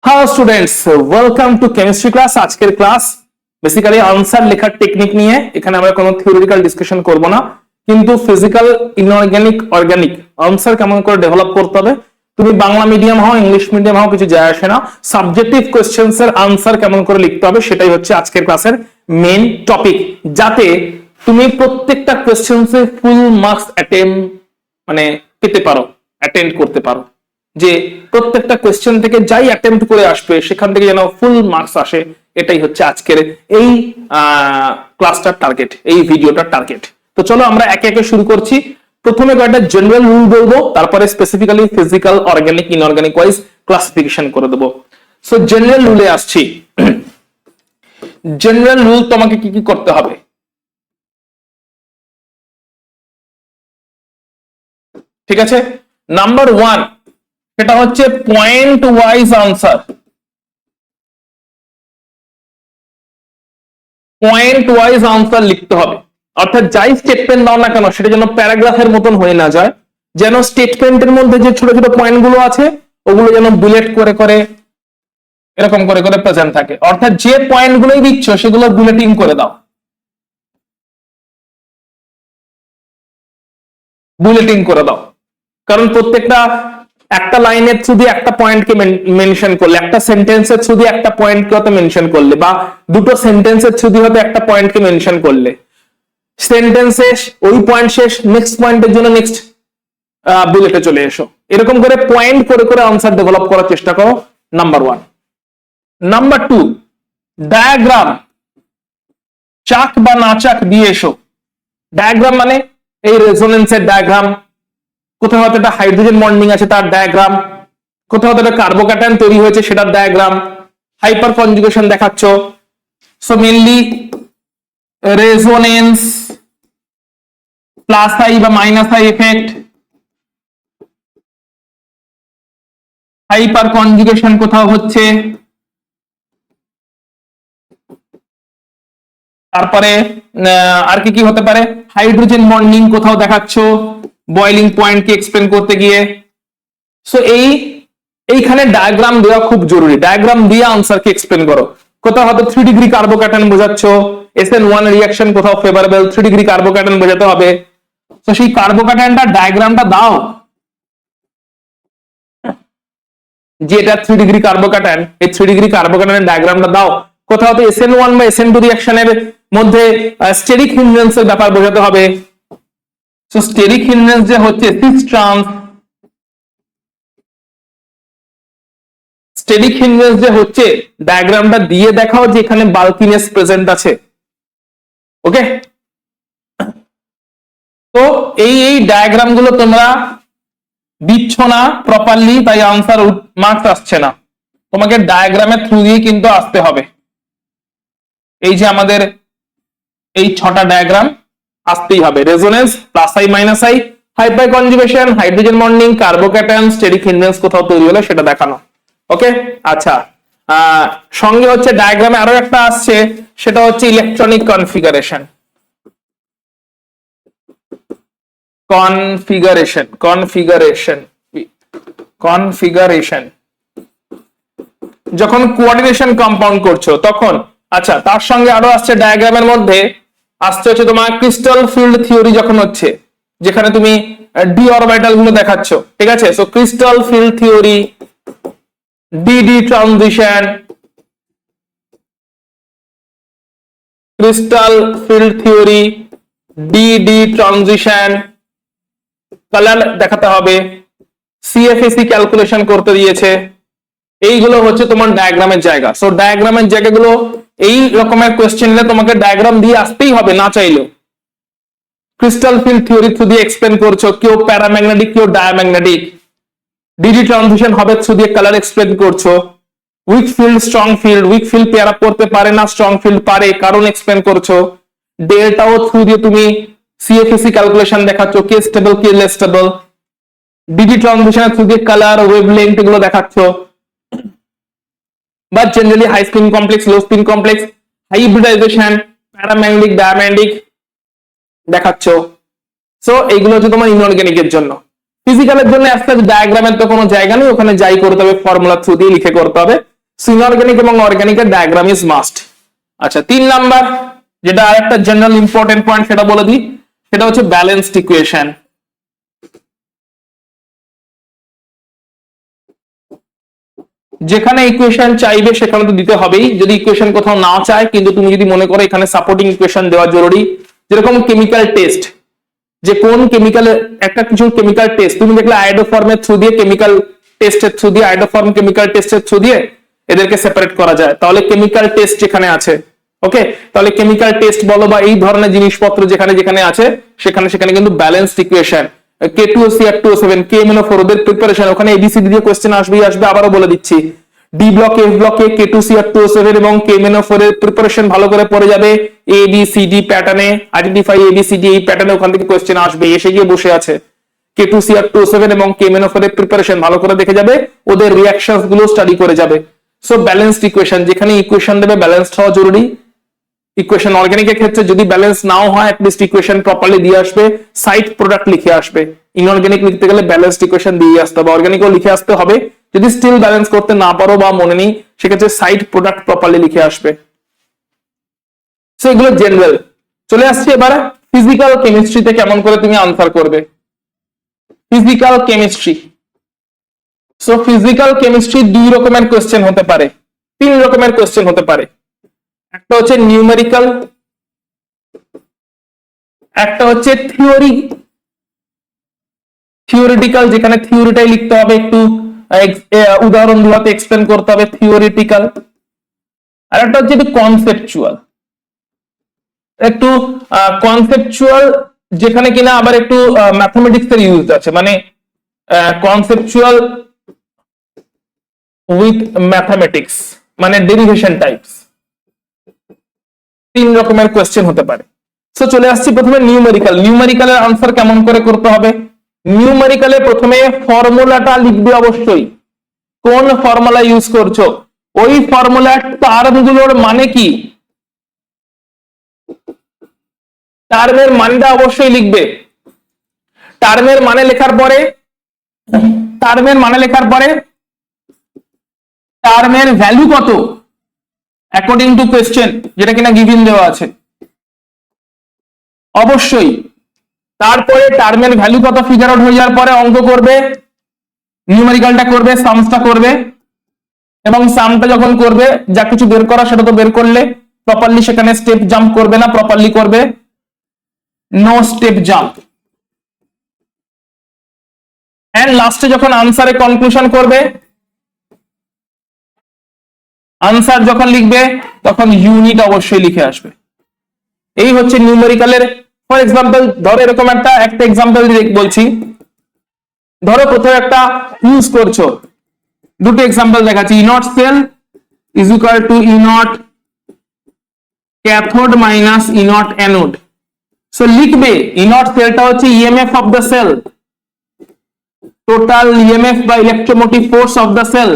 Hello students, welcome to chemistry class. আজকের class basically answer লেখার technique নিয়ে। এখানে আমরা কোনো থিওরিটিক্যাল ডিসকাশন করব না, কিন্তু ফিজিক্যাল, ইনঅর্গানিক, অর্গানিক আনসার কেমন করে ডেভেলপ করতে হবে, তুমি বাংলা মিডিয়াম হও ইংলিশ মিডিয়াম হও কিছু যায় আসে না, সাবজেক্টিভ কোশ্চেন্স এর আনসার কেমন করে লিখতে হবে সেটাই হচ্ছে আজকের ক্লাসের মেইন টপিক, যাতে তুমি প্রত্যেকটা কোশ্চেন্সে ফুল মার্কস পেতে পারো, অ্যাটেন্ড করতে পারো। যে প্রত্যেকটা কোয়েশ্চেন থেকে যাই অ্যাটেম্প্ট করে আসবে সেখান থেকে যেন ফুল মার্কস আসে, এটাই হচ্ছে আজকের এই ক্লাসটার টার্গেট, এই ভিডিওটার টার্গেট। তো চলো আমরা একে একে শুরু করছি। প্রথমে কয়েকটা জেনারেল রুল বলবো, তারপরে specifically physical, organic, inorganic wise classification করে দেবো। সো জেনারেল রুলে আসছি। জেনারেল রুল তোমাকে কি কি করতে হবে? ঠিক আছে, নাম্বার 1 সেটা হচ্ছে point wise answer. Point wise answer লিখতে হবে, অর্থাৎ যাই স্টেটমেন্ট দাও না কেন সেটা যেন প্যারাগ্রাফের মতন হয়ে না যায়, যেন স্টেটমেন্টের মধ্যে যে ছোট ছোট পয়েন্ট গুলো আছে ওগুলো যেন বুলেট করে করে এরকম করে করে প্রেজেন্ট থাকে। অর্থাৎ যে পয়েন্ট গুলোই দিচ্ছ সেগুলো বুলেটিং করে দাও, বুলেটিং করে দাও। কারণ প্রত্যেকটা একটা লাইনের থ্রু দিয়ে একটা পয়েন্টকে মেনশন করলে, একটা সেন্টেন্সের থ্রু দিয়ে একটা পয়েন্টকে হয়তো মেনশন করলে, বা দুটো সেন্টেন্সের থ্রু দিয়ে হয়তো একটা পয়েন্টকে মেনশন করলে, সেন্টেন্স শেষ, ওই পয়েন্ট শেষ, নেক্সট পয়েন্টের জন্য নেক্সট বুলেটে চলে এসো। এরকম করে পয়েন্ট করে করে আনসার ডেভেলপ করার চেষ্টা করো, নাম্বার 1। নাম্বার 2, ডায়াগ্রাম, চাক বা না চাক দিয়ে এসো। ডায়াগ্রাম মানে এই রেজোনেন্সের ডায়াগ্রাম, কোথাও হয়তো একটা হাইড্রোজেন বন্ডিং আছে তার ডায়াগ্রাম, কোথাও হয়তো একটা কার্বোক্যাটায়ন তৈরি হয়েছে সেটার ডায়াগ্রাম, হাইপার কনজুগেশন দেখাচ্ছ। So mainly resonance, plus I বা minus I effect, hyperconjugation কোথাও হচ্ছে, তারপরে আর কি কি হতে পারে, হাইড্রোজেন বন্ডিং কোথাও দেখাচ্ছ বয়লিং পয়েন্টকে এক্সপ্লেন করতে গিয়ে। সো এইখানে ডায়াগ্রাম দেওয়া খুব জরুরি, ডায়াগ্রাম দিয়ে আনসারকে এক্সপ্লেন করো। কোথাও হয়তো 3 ডিগ্রি কার্বোক্যাটায়ন বোঝাচ্ছ, SN1 রিঅ্যাকশন কোথাও ফেভারেবল, 3 ডিগ্রি কার্বোক্যাটায়ন বোঝাতে হবে। তো সেই কার্বোক্যাটায়নটা ডায়াগ্রামটা দাও, যে এটা 3 ডিগ্রি কার্বোক্যাটায়ন, এই 3 ডিগ্রি কার্বোক্যাটায়নের ডায়াগ্রামটা দাও। কোথাও তো SN1 বা SN2 রিঅ্যাকশনের মধ্যে স্টেরিক হিন্ড্রেন্সের ব্যাপার বোঝাতে হবে। সো স্টেরিক হিন্ড্রেন্স যে হচ্ছে সিস ট্রান্স, স্টেরিক হিন্ড্রেন্স যে হচ্ছে ডায়াগ্রামটা দিয়ে দেখাও যে এখানে বাল্কিনেস প্রেজেন্ট আছে। ওকে, তো এই ডায়াগ্রাম গুলো তোমরা দিচ্ছ না প্রপারলি, তাই আনসার মার্কস আসছে না। তোমাকে ডায়াগ্রামের থ্রু দিয়ে কিন্তু আসতে হবে। এই যে আমাদের এই 6টা ডায়াগ্রাম আসতেই হবে, resonance, plus I minus I, hyper conjugation, hydrogen bonding, carbocation, steric hindrance কোথাও তৈরি হলে সেটা দেখানো। ওকে, আচ্ছা, সঙ্গে হচ্ছে ডায়াগ্রামে আরো একটা আসছে, সেটা হচ্ছে electronic configuration. Configuration configuration configuration যখন কোঅর্ডিনেশন কম্পাউন্ড করছো তখন। আচ্ছা, তার সঙ্গে আরো আসছে ডায়াগ্রামের মধ্যে আসছে হচ্ছে তোমার ক্রিস্টাল ফিল্ড থিওরি, যখন হচ্ছে যেখানে তুমি ডি অরবিটাল গুলো দেখাচ্ছ। ঠিক আছে, so crystal field theory, DD transition, crystal field theory, DD transition, colour দেখাতে হবে, সিএফএসি ক্যালকুলেশন করতে দিয়েছে। এইগুলো হচ্ছে তোমার ডায়াগ্রামের জায়গা। সো ডায়াগ্রামের জায়গাগুলো এই রকমের কোয়েশ্চেনে তোমাকে ডায়াগ্রাম দিয়ে আসতেই হবে না চাইলেও। ক্রিস্টাল ফিল্ড থিওরি থ্রু দিয়ে এক্সপ্লেন করছো, কেউ প্যারাম্যাগনেটিক কেউ ডায়াম্যাগনেটিক। ডিডি ট্রানজিশন হবে থ্রু দিয়ে কালার এক্সপ্লেন করছো। Week field strong field, week field pair up করতে পারে না, স্ট্রং ফিল্ড পারে, কারণ এক্সপ্লেন করছো। ডেল্টাও থ্রু দিয়ে তুমি সিএফএসি ক্যালকুলেশন দেখাচ্ছ, কে স্টেবল কে less stable. D d transition through দিয়ে কালার, ওয়েভলেংথ এগুলো দেখাচ্ছ। But generally high spin complex, low spin complex, hybridisation, paramagnetic, diamagnetic দেখাচ্ছ। সো এইগুলো হচ্ছে তোমার ইনঅর্গানিকের জন্য। ফিজিক্যালের জন্য ডায়াগ্রামের তো কোনো জায়গা নেই, ওখানে যাই করতে হবে ফর্মুলা থ্রু দিয়ে লিখে করতে হবে। ইনঅর্গানিক এবং অর্গানিকের ডায়াগ্রাম ইজ মাস্ট। আচ্ছা 3 নাম্বার যেটা আরেকটা জেনারেল ইম্পর্টেন্ট পয়েন্ট সেটা বলে দিই, সেটা হচ্ছে ব্যালেন্সড ইকুয়েশন। যেখানে ইকুয়েশন চাইবে সেখানে তো দিতে হবেই, যদি ইকুয়েশন কোথাও না চায় কিন্তু তুমি যদি মনে করো এখানে সাপোর্টিং ইকুয়েশন দেওয়া জরুরি, যেরকম কেমিক্যাল টেস্ট, যে কোন কেমিক্যাল, একটা কিছু কেমিক্যাল টেস্ট তুমি দেখলে আয়োডোফর্মের থ্রু দিয়ে, কেমিক্যাল টেস্টের থ্রু দিয়ে, আয়োডোফর্ম কেমিক্যাল টেস্টের থ্রু দিয়ে এদেরকে সেপারেট করা যায়, তাহলে কেমিক্যাল টেস্ট যেখানে আছে, ওকে, তাহলে কেমিক্যাল টেস্ট বলো বা এই ধরনের জিনিসপত্র যেখানে যেখানে আছে সেখানে সেখানে কিন্তু ব্যালেন্সড ইকুয়েশন, K2CR2O7 KMnO4 ওদের প্রিপারেশন, ওখানে ABCD দিয়ে কোশ্চেন আসবেই আসবে, আবারও বলে দিচ্ছি। ডি ব্লকে F ব্লকে K2CR2O7 এবং KMnO4 এর প্রিপারেশন ভালো করে পড়ে যাবে, ABCD প্যাটার্নে, আইডেন্টিফাই ABCD এই প্যাটার্নে ওখান থেকে কোশ্চেন আসবে, এসে গিয়ে বসে আছে। K2CR2O7 এবং KMnO4 এর প্রিপারেশন ভালো করে দেখে যাবে, ওদের রিঅ্যাকশনস গুলো স্টাডি করে যাবে। সো ব্যালেন্সড ইকুয়েশন, যেখানে ইকুয়েশন দেবে ব্যালেন্সড হওয়া জরুরি। ইকুয়েশন অর্গানিকের ক্ষেত্রে যদি ব্যালেন্স নাও হয় অ্যাটলিস্ট ইকুয়েশন প্রপারলি দিয়ে আসবে, সাইড প্রোডাক্ট লিখে আসবে। ইনঅর্গানিক লিখতে গেলে ব্যালেন্সড ইকুয়েশন দিয়ে আসতে হবে, অর্গানিকও লিখে আসতে হবে। যদি স্টিল ব্যালেন্স করতে না পারো বা মনে নেই সেক্ষেত্রে সাইড প্রোডাক্ট প্রপারলি লিখে আসবে। সো এগুলো জেনারেল। চলে আসছে এবার ফিজিক্যাল কেমিস্ট্রিতে কেমন করে তুমি আনসার করবে। Physical chemistry, so physical chemistry 2 রকমের কোশ্চেন হতে পারে, 3 রকমের কোশ্চেন হতে পারে। একটা হচ্ছে নিউমেরিক্যাল, একটা হচ্ছে থিওরিটিক্যাল, যেখানে থিওরিটাই লিখতে হবে, একটু উদাহরণ গুলোতে এক্সপ্লেন করতে হবে, থিওরিটিক্যাল। আর একটা হচ্ছে একটু কনসেপচুয়াল, একটু কনসেপচুয়াল যেখানে কিনা আবার একটু ম্যাথমেটিক্স এর ইউজ আছে, মানে কনসেপচুয়াল উইথ ম্যাথমেটিক্স, মানে ডেরিভেশন টাইপস। 3 রকমের কোশ্চেন হতে পারে। সো চলে আসছি প্রথমে নিউমেরিক্যাল। নিউমেরিক্যালের আনসার কেমন করে করতে হবে। নিউমেরিক্যালে প্রথমে ফর্মুলাটা লিখবে অবশ্যই, কোন ফর্মুলা ইউজ করছো, ওই ফর্মুলার টার্ম গুলোর মানে কি, টার্মের মানটা অবশ্যই লিখবে। টার্মের মানে লেখার পরে টার্মের ভ্যালু কত অ্যাকর্ডিং টু কোয়েশ্চেন, যেটা কিনা গিভেন দেওয়া আছে অবশ্যই। তারপরে টার্মের ভ্যালু কত ফিগার আউট হয়ে যাওয়ার পরে অঙ্ক করবে, নিউমেরিক্যালটা করবে, সামসটা করবে, এবং সামটা যখন করবে যা কিছু বের করা সেটা তো বের করলে, প্রপারলি সেখানে স্টেপ জাম্প করবে না, প্রপারলি করবে, নো স্টেপ জাম্প। এন্ড লাস্টে যখন আনসারে কনক্লুশন করবে, আনসার যখন লিখবে তখন ইউনিট অবশ্যই লিখে আসবে। এই হচ্ছে নিউমেরিক্যালের। ফর এক্সাম্পল ধরো এরকম একটা এক্সাম্পল বলছি, ধরো কোথাও একটা ইউজ করছো, দুটো এক্সাম্পল দেখাচ্ছি। E naught cell is equal to E naught cathode minus E naught anode. So লিখবে ইনট সেলটা হচ্ছে EMF of the cell, total EMF বা electromotive force of the cell.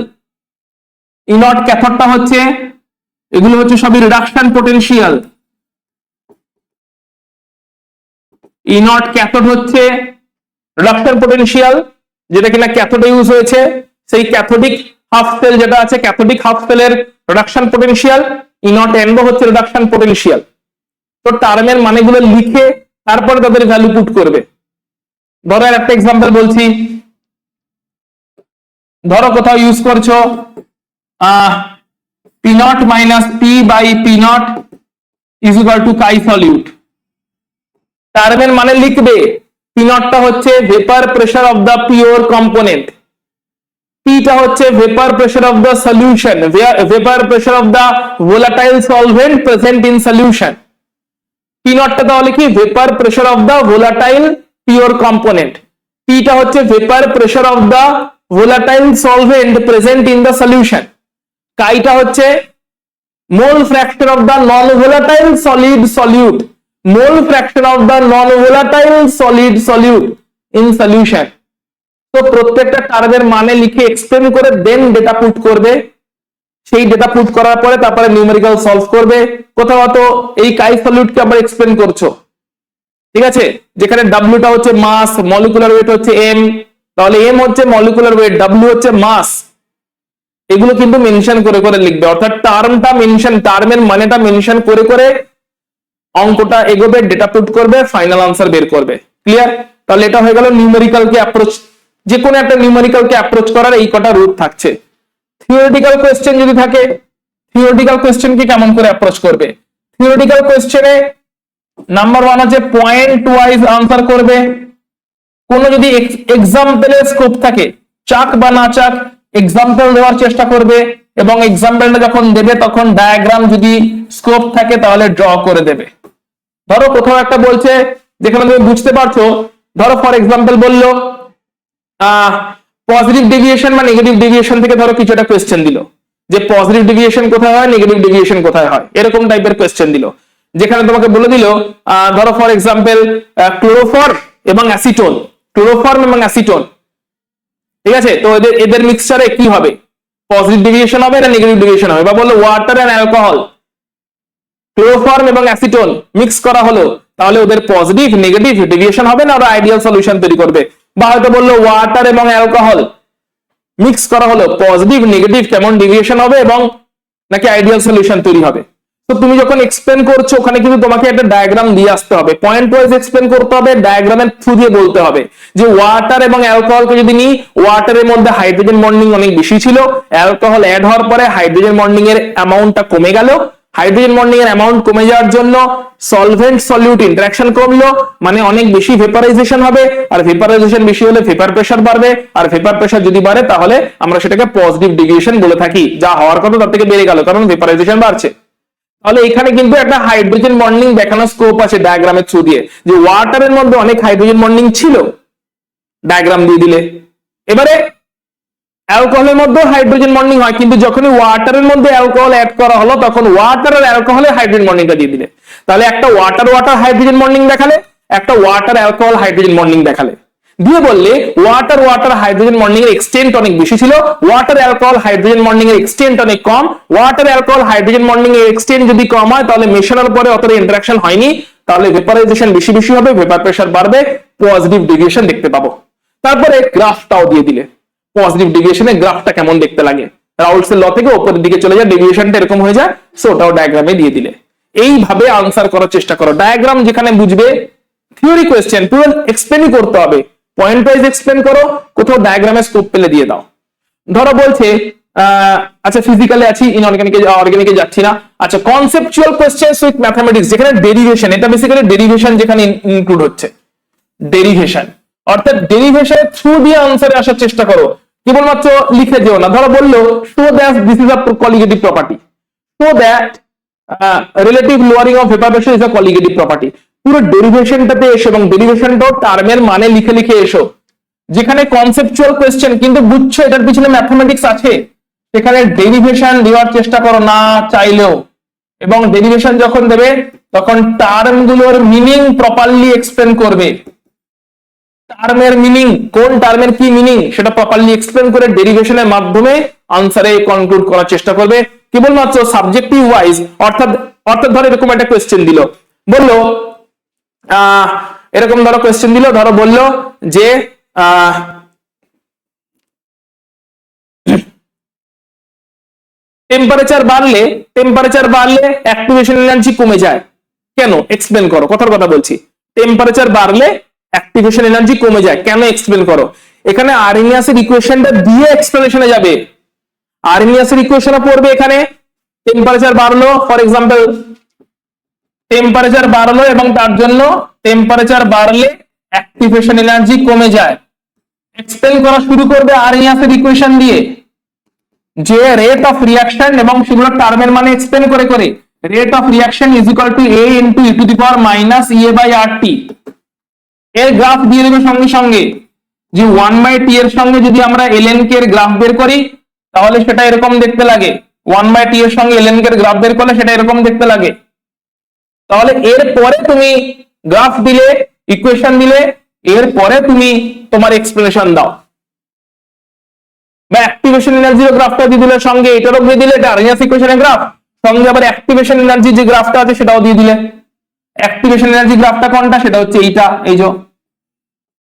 E naught ক্যাথোডটা হচ্ছে, এগুলো হচ্ছে সবই রিডাকশন পোটেনশিয়াল। ইনট ক্যাথোড হচ্ছে রিডাকশন পোটেনশিয়াল, যেটা কিনা ক্যাথোডে ইউজ হয়েছে। সেই ক্যাথোডিক হাফ সেল যেটা আছে, ক্যাথোডিক হাফ সেলের রিডাকশন পোটেনশিয়াল, ইনট এন্ডো হচ্ছে রিডাকশন পোটেনশিয়াল। তো টার্মের মানেগুলো লিখে তারপরে তাদের ভ্যালু পুট করবে। ধরো একটা এক্সাম্পল বলছি, ধরো কোথাও ইউজ করছো P naught minus P by P naught is equal to chi solute. টার্মের মানে লিখবে, পি নটটা হচ্ছে vapour pressure of the pure component, পিটা হচ্ছে vapour pressure of the solution, vapour pressure of the volatile solvent present in solution. P নটটা তাহলে কি, vapour pressure of the volatile pure component, পিটা হচ্ছে vapour pressure of the volatile solvent present in the solution. কাইটা হচ্ছে মোল fraction of the non volatile solid solute, mole fraction of the non volatile solid solute in solution. তো প্রত্যেকটা টার্মের মানে লিখে explain করে দেন ডেটা পুট করবে। সেই ডেটা পুট করার পরে তারপরে নিউমেরিক্যাল সলভ করবে। কোথাও তো এই কাই সলিউটকে আবার এক্সপ্লেন করছো, ঠিক আছে, যেখানে ডাব্লিউটা হচ্ছে মাস, মলিকুলার ওয়েট হচ্ছে এম, তাহলে এম হচ্ছে মলিকুলার ওয়েট, ডাব্লিউ হচ্ছে মাস। এগুলো কিন্তু মেনশন করে করে লিখবে, অর্থাৎ টার্মটা মেনশন, টার্মের মানেটা মেনশন করে করে অঙ্কটা এগোবে, ডেটা পুট করবে, ফাইনাল আনসার বের করবে। ক্লিয়ার? তাহলে এটা হয়ে গেল নিউমেরিক্যালকে অ্যাপ্রোচ, যে কোনো একটা নিউমেরিক্যালকে অ্যাপ্রোচ করার এই কটা রুট থাকছে। থিওরিটিক্যাল কোশ্চেন যদি থাকে, থিওরিটিক্যাল কোশ্চেনকে কেমন করে অ্যাপ্রোচ করবে? থিওরিটিক্যাল কোশ্চেনে নাম্বার 1 আছে পয়েন্ট ওয়াইজ আনসার করবে। কোন যদি এক্সাম্পলের স্কোপ থাকে, চাক বা না চাক, এক্সাম্পল দেওয়ার চেষ্টা করবে, এবং এক্সাম্পলটা যখন দেবে তখন ডায়াগ্রাম যদি স্কোপ থাকে তাহলে ড্র করে দেবে। ধরো কোথাও একটা বলছে যেখানে তুমি বুঝতে পারছো, ধরো ফর এক্সাম্পল বললো পজিটিভ ডেভিয়েশন বা নেগেটিভ ডেভিয়েশন থেকে ধরো কিছু একটা কোয়েশ্চেন দিল, যে পজিটিভ ডেভিয়েশন কোথায় হয়, নেগেটিভ ডেভিয়েশন কোথায় হয়, এরকম টাইপের কোয়েশ্চেন দিল, যেখানে তোমাকে বলে দিল ধরো ফর এক্সাম্পল ক্লোরোফর্ম এবং অ্যাসিটোন, ক্লোরোফর্ম এবং অ্যাসিটোন, ঠিক আছে, তো এদের মিক্সচারে কি হবে, পজিটিভ ডেভিয়েশন হবে না নেগেটিভ ডেভিয়েশন হবে, বা বললো ওয়াটার এন্ড অ্যালকোহল, ক্লোরোফর্ম এবং অ্যাসিটোন মিক্স করা হলো, তাহলে ওদের পজিটিভ নেগেটিভ ডেভিয়েশন হবে না, ওরা আইডিয়াল সলিউশন তৈরি করবে। বা হয়তো বললো ওয়াটার এবং অ্যালকোহল মিক্স করা হলো, পজিটিভ নেগেটিভ কেমন ডেভিয়েশন হবে এবং নাকি আইডিয়াল সলিউশন তৈরি হবে। তো তুমি যখন এক্সপ্লেন করছো ওখানে কিন্তু তোমাকে একটা ডায়াগ্রাম দিয়ে আসতে হবে, পয়েন্ট ওয়াইজ এক্সপ্লেন করতে হবে, ডায়াগ্রামের থ্রু দিয়ে বলতে হবে যে ওয়াটার এবং অ্যালকোহলকে যদি নিই, ওয়াটারের মধ্যে হাইড্রোজেন বন্ডিং অনেক বেশি ছিল, অ্যালকোহল অ্যাড হওয়ার পরে হাইড্রোজেন বন্ডিং এর অ্যামাউন্টটা কমে গেল, হাইড্রোজেন বন্ডিং এর অ্যামাউন্ট কমে যাওয়ার জন্য সলভেন্ট সলিউট ইন্টারঅ্যাকশন কমলো, মানে অনেক বেশি ভেপারাইজেশন হবে, আর ভেপারাইজেশন বেশি হলে ভেপার প্রেসার বাড়বে, আর ভেপার প্রেসার যদি বাড়ে তাহলে আমরা সেটাকে পজিটিভ ডেভিয়েশন বলে থাকি, যা হওয়ার কথা তার থেকে বেড়ে গেল কারণ ভেপারাইজেশন বাড়ছে। তাহলে এখানে কিন্তু একটা হাইড্রোজেন বন্ডিং দেখানোর স্কোপ আছে ডায়াগ্রামের থ্রু দিয়ে, যে ওয়াটারের মধ্যে অনেক হাইড্রোজেন বন্ডিং ছিল, ডায়াগ্রাম দিয়ে দিলে। এবারে অ্যালকোহলের মধ্যে হাইড্রোজেন বন্ডিং হয়, কিন্তু যখনই ওয়াটারের মধ্যে অ্যালকোহল অ্যাড করা হলো তখন ওয়াটার আর অ্যালকোহলের হাইড্রোজেন বন্ডিংটা দিয়ে দিলে, তাহলে একটা ওয়াটার ওয়াটার হাইড্রোজেন বন্ডিং দেখালে, একটা ওয়াটার অ্যালকোহল হাইড্রোজেন বন্ডিং দেখালে, দিয়ে বললে ওয়াটার ওয়াটার হাইড্রোজেন বন্ডিং এর এক্সটেন্ট অনেক বেশি ছিল, ওয়াটার অ্যালকোহল হাইড্রোজেন বন্ডিং এর এক্সটেন্ট অনেক কম, ওয়াটার অ্যালকোহল হাইড্রোজেন বন্ডিং এর এক্সটেন্ট যদি কম হয় তাহলে মেশানোর পরে অতটা ইন্টারঅ্যাকশন হয়নি, তাহলে ভেপারাইজেশন বেশি বেশি হবে, ভেপার প্রেসার বাড়বে, পজিটিভ ডেভিয়েশন দেখতে পাবো। তারপরে গ্রাফটাও দিয়ে দিলে, পজিটিভ ডেভিয়েশনের গ্রাফটা কেমন দেখতে লাগে, রাউলস এর ল থেকে উপরের দিকে চলে যায়, ডেভিয়েশনটা এরকম হয়ে যায়, সো ওটাও ডায়াগ্রামে দিয়ে দিলে। এইভাবে আনসার করার চেষ্টা করো, ডায়াগ্রাম যেখানে বুঝবে, থিওরি কোয়েশ্চেন পুরো এক্সপ্লেনই করতে হবে, পয়েন্ট ওয়াইজ এক্সপ্লেন করো, কোথাও ডায়াগ্রামে স্কোপ পেলে দিয়ে দাও। ধরো বলছে আচ্ছা ফিজিক্যালে আছি, ইনঅর্গানিকে অর্গানিকে যাচ্ছি না, আচ্ছা কনসেপচুয়াল কোয়েশ্চেনস উইথ ম্যাথমেটিক্স, যেখানে ডেরিভেশন, এটা বেসিক্যালি ডেরিভেশন যেখানে ইনক্লুড হচ্ছে, ডেরিভেশন অর্থাৎ ডেরিভেশনের থ্রু দিয়ে আনসারে আসার চেষ্টা করো, কেবলমাত্র লিখে যেও না। ধরো বললো show that this is a colligative property, show that relative lowering of vapour pressure is a colligative property, পুরো ডেরিভেশনটাতে এসো এবং ডেরিভেশনটাও টার্মের মানে লিখে লিখে এসো। যেখানে কনসেপচুয়াল কোয়েশ্চেন কিন্তু বুঝছো এটার পিছনে ম্যাথমেটিক্স আছে, সেখানে ডেরিভেশন দেওয়ার চেষ্টা করো না চাইলেও, এবং ডেরিভেশন যখন দেবে তখন টার্মগুলোর মিনিং প্রপারলি এক্সপ্লেন করবে, টার্মের মিনিং, কোন টার্মের কি মিনিং সেটা প্রপারলি এক্সপ্লেন করে ডেরিভেশনের মাধ্যমে আনসারে কনক্লুড করার চেষ্টা করবে, কেবলমাত্র সাবজেক্টিভ ওয়াইজ। অর্থাৎ অর্থাৎ ধরো এরকম একটা কোয়েশ্চেন দিল, বললো এরকম ধরো কোয়েশ্চেন দিল, ধরো বললো যে টেম্পারেচার বাড়লে অ্যাক্টিভেশন এনার্জি কমে যায় কেন, এক্সপ্লেন করো। কথার কথা বলছি, টেম্পারেচার বাড়লে অ্যাক্টিভেশন এনার্জি কমে যায় কেন, এক্সপ্লেন করো। এখানে আর্নিয়াসের ইকুয়েশনটা দিয়ে এক্সপ্লেনেশনে যাবে, আর্নিয়াসের ইকুয়েশনও পড়বে এখানে, টেম্পারেচার বাড়লো, ফর এক্সাম্পল টেম্পারেচার বাড়লো এবং তার জন্য টেম্পারেচার বাড়লে অ্যাক্টিভেশন এনার্জি কমে যায়, এক্সপ্লেন করা শুরু করবে আর্নিয়াসের ইকুয়েশন দিয়ে, যে রেট অফ রিয়াকশন এবং সেগুলো টার্মের মানে এক্সপ্লেন করে করে, rate of reaction is equal to a into e to the power minus a by RT, এর গ্রাফ দিয়ে দেবে সঙ্গে সঙ্গে, যে 1/t এর সঙ্গে যদি আমরা ln কে এর গ্রাফ বের করি তাহলে সেটা এরকম দেখতে লাগে, 1/t এর সঙ্গে ln কে এর গ্রাফ বের করলে সেটা এরকম দেখতে লাগে। তাহলে এর পরে তুমি গ্রাফ দিলে, ইকুয়েশন দিলে, এর পরে তুমি তোমার এক্সপ্লেনেশন দাও, বা অ্যাক্টিভেশন এনার্জির গ্রাফটা দিয়ে দিলে, সঙ্গে এটারও দিয়ে দিলে, এটা আর্নিয়াস ইকুয়েশনের গ্রাফ, সঙ্গে আবার অ্যাক্টিভেশন এনার্জি যে গ্রাফটা আছে সেটাও দিয়ে দিলে। অ্যাক্টিভেশন এনার্জি গ্রাফটা কোনটা, সেটা হচ্ছে এইটা,